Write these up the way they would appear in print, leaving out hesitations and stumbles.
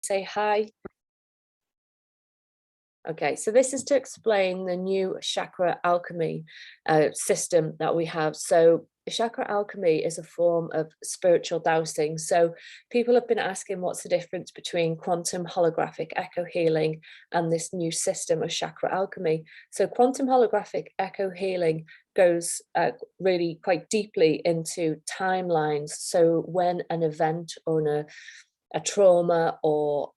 say hi? Okay, so this is to explain the new chakra alchemy system that we have. So chakra alchemy is a form of spiritual dowsing. So people have been asking what's the difference between quantum holographic echo healing and this new system of chakra alchemy. So quantum holographic echo healing goes really quite deeply into timelines. So when an event or a trauma or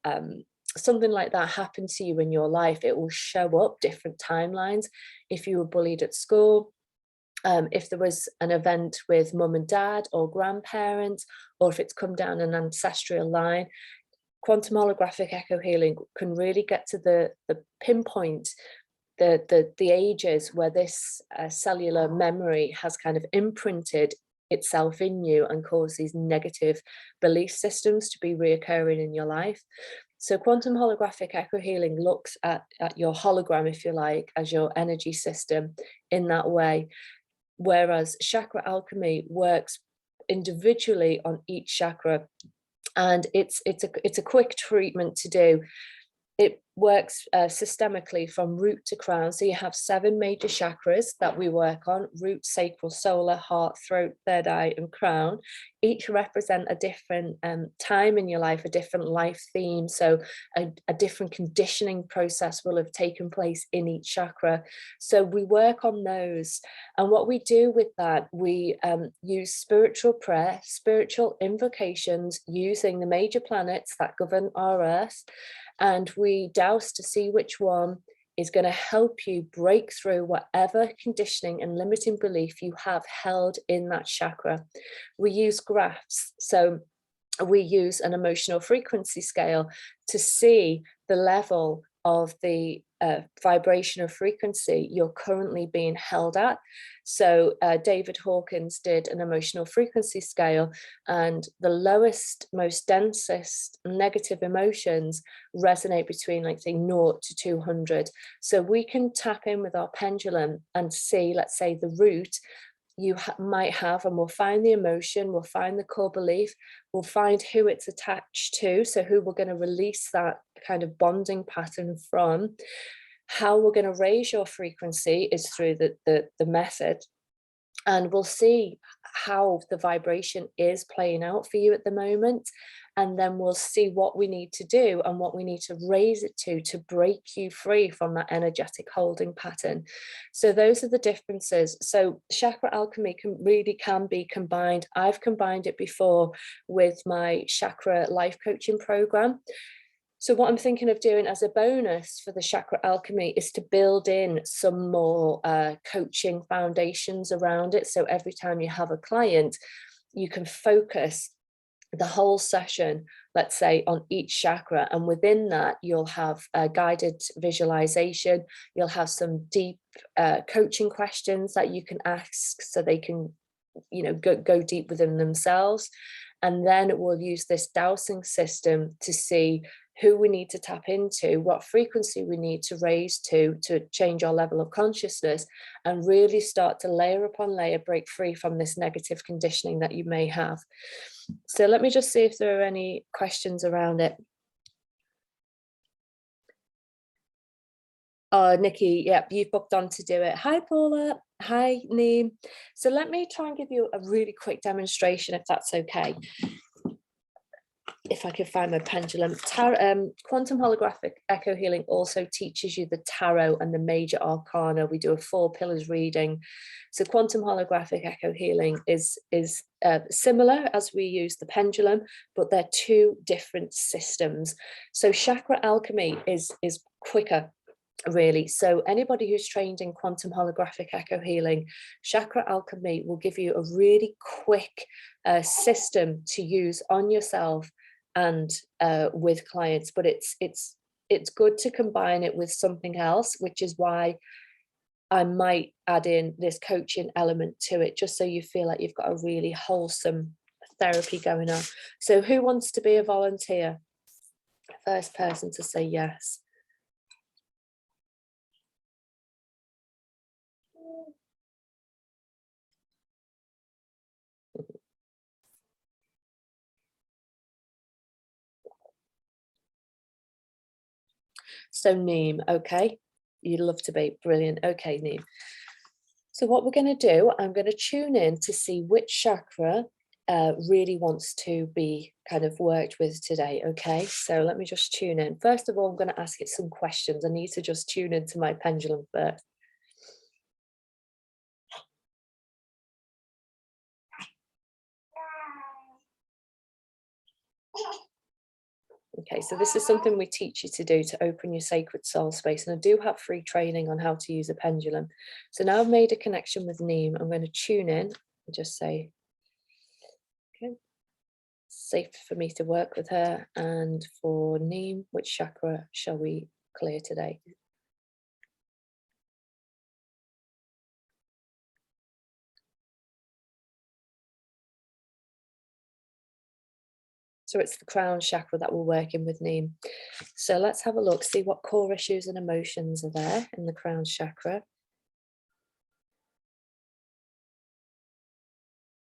something like that happened to you in your life, it will show up different timelines. If you were bullied at school, if there was an event with mum and dad or grandparents, or if it's come down an ancestral line, quantum holographic echo healing can really get to the pinpoint, the ages where this cellular memory has kind of imprinted itself in you and cause these negative belief systems to be reoccurring in your life. So quantum holographic echo healing looks at your hologram, if you like, as your energy system in that way. Whereas chakra alchemy works individually on each chakra, and it's a quick treatment to do. It works systemically from root to crown. So you have 7 major chakras that we work on: root, sacral, solar, heart, throat, third eye, and crown. Each represent a different time in your life, a different life theme. So a different conditioning process will have taken place in each chakra. So we work on those. And what we do with that, we use spiritual prayer, spiritual invocations using the major planets that govern our Earth. And we douse to see which one is going to help you break through whatever conditioning and limiting belief you have held in that chakra. We use graphs. So we use an emotional frequency scale to see the level of the vibration of frequency you're currently being held at. So David Hawkins did an emotional frequency scale, and the lowest, most densest negative emotions resonate between, like, say, 0 to 200. So we can tap in with our pendulum and see, let's say, the root you might have, and we'll find the emotion, we'll find the core belief, we'll find who it's attached to, so who we're going to release that kind of bonding pattern from. How we're going to raise your frequency is through the method, and we'll see how the vibration is playing out for you at the moment, and then we'll see what we need to do and what we need to raise it to break you free from that energetic holding pattern. So those are the differences. So chakra alchemy can be combined. I've combined it before with my chakra life coaching program. So what I'm thinking of doing as a bonus for the chakra alchemy is to build in some more coaching foundations around it. So every time you have a client, you can focus the whole session, let's say, on each chakra. And within that, you'll have a guided visualization. You'll have some deep coaching questions that you can ask so they can, go deep within themselves. And then we'll use this dowsing system to see who we need to tap into, what frequency we need to raise to change our level of consciousness, and really start to layer upon layer break free from this negative conditioning that you may have. So let me just see if there are any questions around it. Oh, Nikki, yep, you've booked on to do it. Hi, Paula. Hi, Neem. So let me try and give you a really quick demonstration, if that's okay. If I could find my pendulum. Quantum holographic echo healing also teaches you the tarot and the major arcana. We do a 4 pillars reading. So quantum holographic echo healing is similar, as we use the pendulum, but they're 2 different systems. So chakra alchemy is quicker, really. So anybody who's trained in quantum holographic echo healing, chakra alchemy will give you a really quick system to use on yourself and with clients. But it's good to combine it with something else, which is why I might add in this coaching element to it, just so you feel like you've got a really wholesome therapy going on. So who wants to be a volunteer? First person to say yes. So Neem, okay, you'd love to be, brilliant. Okay, Neem. So what we're going to do, I'm going to tune in to see which chakra really wants to be kind of worked with today. Okay, so let me just tune in. First of all, I'm going to ask it some questions. I need to just tune into my pendulum first. Okay, so this is something we teach you to do to open your sacred soul space. And I do have free training on how to use a pendulum. So now I've made a connection with Neem, I'm going to tune in and just say, okay, safe for me to work with her. And for Neem, which chakra shall we clear today? So it's the crown chakra that we're working with, Neem. So let's have a look, see what core issues and emotions are there in the crown chakra.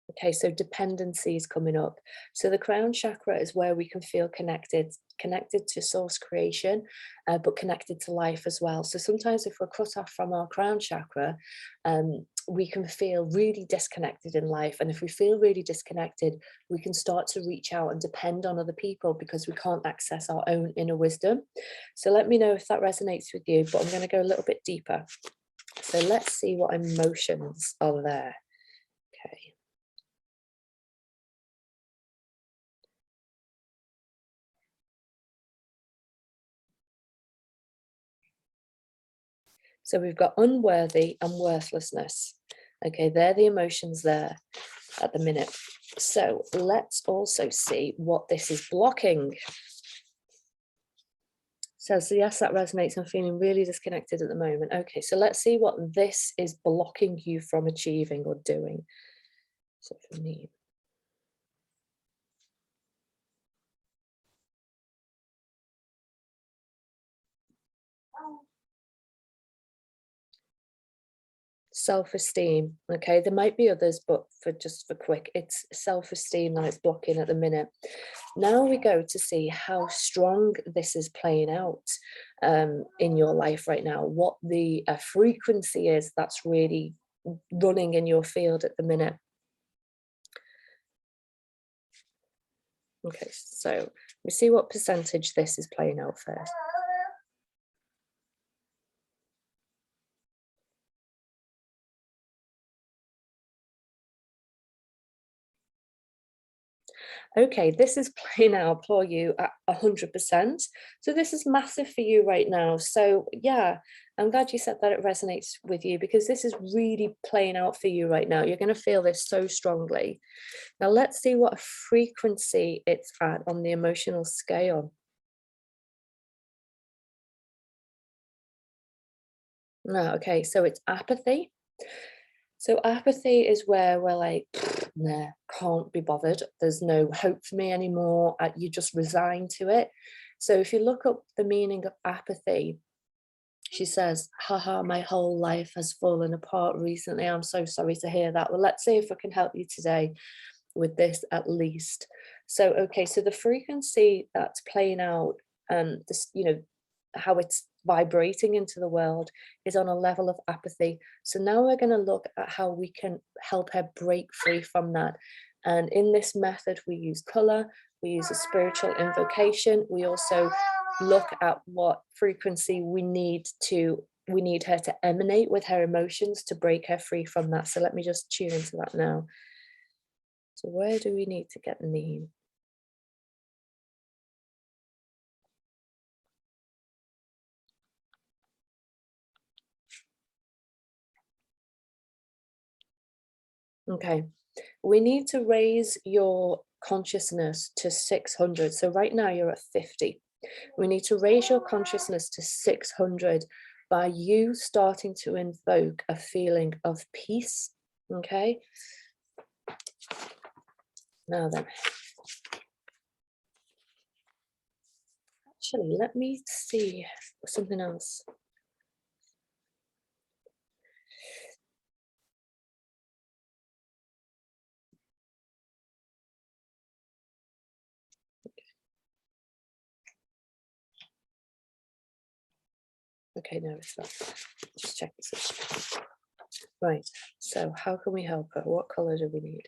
Okay, so dependency is coming up. So the crown chakra is where we can feel connected to source creation, but connected to life as well. So sometimes if we're cut off from our crown chakra, we can feel really disconnected in life. And if we feel really disconnected, we can start to reach out and depend on other people because we can't access our own inner wisdom. So let me know if that resonates with you, but I'm going to go a little bit deeper. So let's see what emotions are there. Okay. So we've got unworthy and worthlessness. Okay, they're the emotions there at the minute. So let's also see what this is blocking. So yes, that resonates. I'm feeling really disconnected at the moment. Okay, so let's see what this is blocking you from achieving or doing. So for me, self-esteem. Okay, there might be others, but for quick, it's self-esteem that it's blocking at the minute. Now we go to see how strong this is playing out in your life right now, what the frequency is that's really running in your field at the minute. Okay, so we see what percentage this is playing out first. Okay, this is playing out for you at 100%. So this is massive for you right now. So yeah, I'm glad you said that it resonates with you because this is really playing out for you right now. You're going to feel this so strongly. Now let's see what frequency it's at on the emotional scale. No, okay, so it's apathy. So apathy is where we're like, nah, can't be bothered. There's no hope for me anymore. You just resign to it. So if you look up the meaning of apathy, she says, haha, my whole life has fallen apart recently. I'm so sorry to hear that. Well, let's see if I can help you today with this at least. So, okay, so the frequency that's playing out, this, how it's vibrating into the world is on a level of apathy. So now we're going to look at how we can help her break free from that. And in this method, we use color, we use a spiritual invocation. We also look at what frequency we need her to emanate with her emotions to break her free from that. So let me just tune into that now. So where do we need to get the name? Okay, we need to raise your consciousness to 600. So right now you're at 50. We need to raise your consciousness to 600 by you starting to invoke a feeling of peace. Okay. Now then, actually, let me see something else. Okay, no, it's not. Just check this. Right, so how can we help her? What color do we need?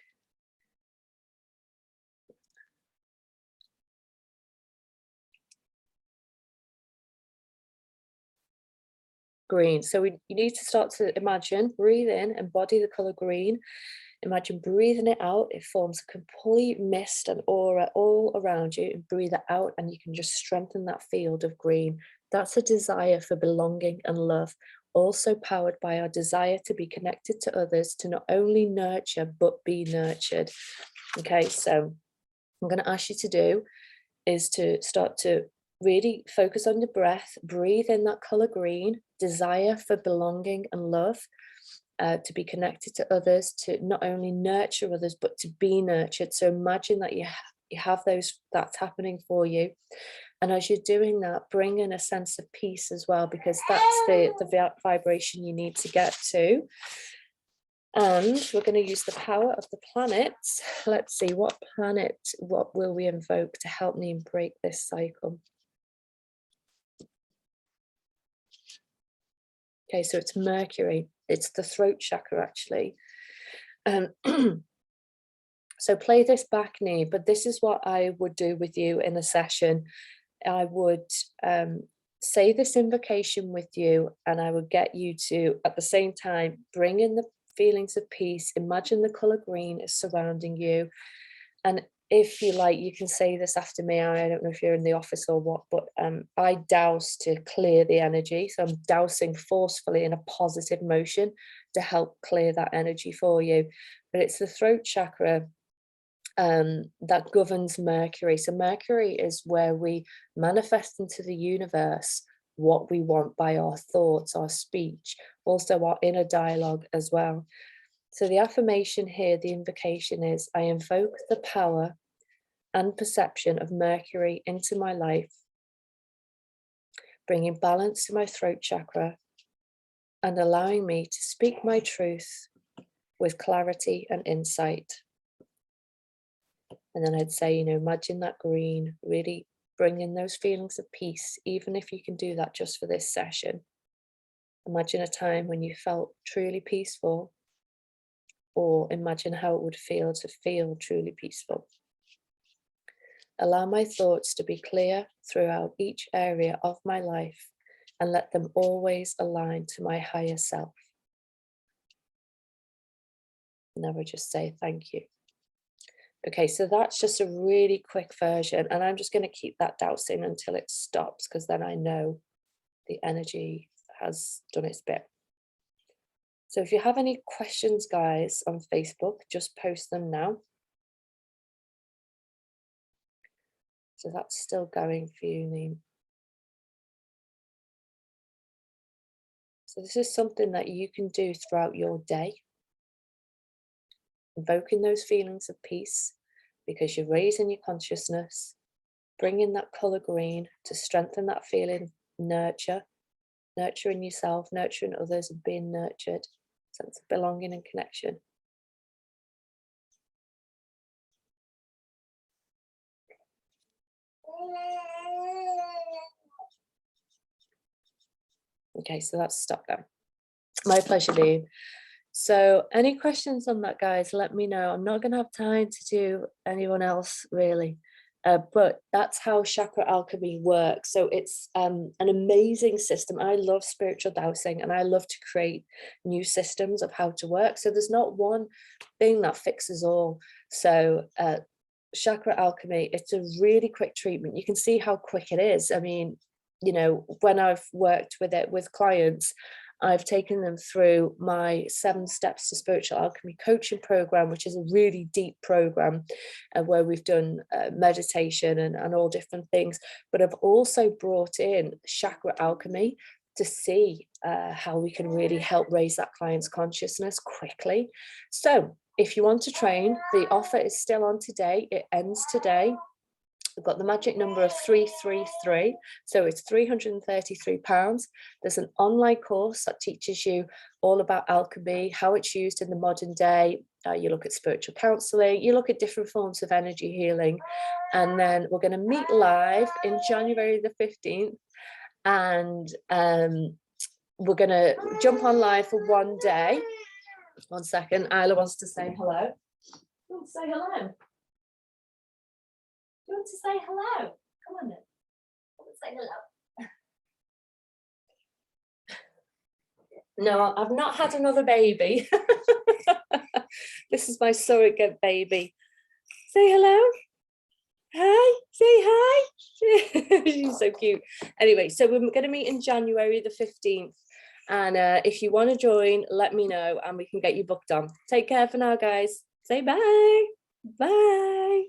Green. So you need to start to imagine, breathe in, embody the color green. Imagine breathing it out. It forms a complete mist and aura all around you, and breathe it out, and you can just strengthen that field of green. That's a desire for belonging and love, also powered by our desire to be connected to others, to not only nurture, but be nurtured. Okay, so I'm going to ask you to do is to start to really focus on the breath, breathe in that color green, desire for belonging and love, to be connected to others, to not only nurture others, but to be nurtured. So imagine that you have those, that's happening for you. And as you're doing that, bring in a sense of peace as well, because that's the vibration you need to get to. And we're going to use the power of the planets. Let's see, what planet, what will we invoke to help me break this cycle? Okay, so it's Mercury. It's the throat chakra, actually. So play this back, knee, but this is what I would do with you in a session. I would say this invocation with you, and I would get you to, at the same time, bring in the feelings of peace. Imagine the color green is surrounding you. And if you like, you can say this after me. I don't know if you're in the office or what, but I douse to clear the energy. So I'm dousing forcefully in a positive motion to help clear that energy for you. But it's the throat chakra that governs Mercury. So Mercury is where we manifest into the universe what we want by our thoughts, our speech, also our inner dialogue as well. So the affirmation here, the invocation is, I invoke the power and perception of Mercury into my life, bringing balance to my throat chakra and allowing me to speak my truth with clarity and insight. And then I'd say, imagine that green, really bring in those feelings of peace, even if you can do that just for this session. Imagine a time when you felt truly peaceful, or imagine how it would feel to feel truly peaceful. Allow my thoughts to be clear throughout each area of my life, and let them always align to my higher self. Never just say thank you. Okay, so that's just a really quick version, and I'm just going to keep that dousing until it stops, because then I know the energy has done its bit. So if you have any questions, guys, on Facebook, just post them now. So that's still going for you, Neem. So this is something that you can do throughout your day, invoking those feelings of peace, because you're raising your consciousness, bringing that color green to strengthen that feeling, nurturing yourself, nurturing others, and being nurtured, sense of belonging and connection. Okay, so that's stopped now. My pleasure, Dean. So any questions on that, guys, let me know. I'm not going to have time to do anyone else, really. But that's how Chakra Alchemy works. So it's an amazing system. I love spiritual dowsing, and I love to create new systems of how to work. So there's not one thing that fixes all. So Chakra Alchemy, it's a really quick treatment. You can see how quick it is. I mean, when I've worked with it with clients, I've taken them through my 7 Steps to Spiritual Alchemy coaching program, which is a really deep program where we've done meditation and all different things. But I've also brought in Chakra Alchemy to see how we can really help raise that client's consciousness quickly. So if you want to train, the offer is still on today. It ends today. We've got the magic number of 333, so it's £333. There's an online course that teaches you all about alchemy, how it's used in the modern day. You look at spiritual counselling, you look at different forms of energy healing, and then we're going to meet live in January the 15th and we're gonna jump on live for one day. 1 second, Isla wants to say hello. You want to say hello? You want to say hello? Come on then. Come and say hello. No, I've not had another baby. This is my surrogate baby. Say hello. Hi, say hi. She's so cute. Anyway, so we're going to meet in January the 15th. And if you want to join, let me know and we can get you booked on. Take care for now, guys. Say bye. Bye.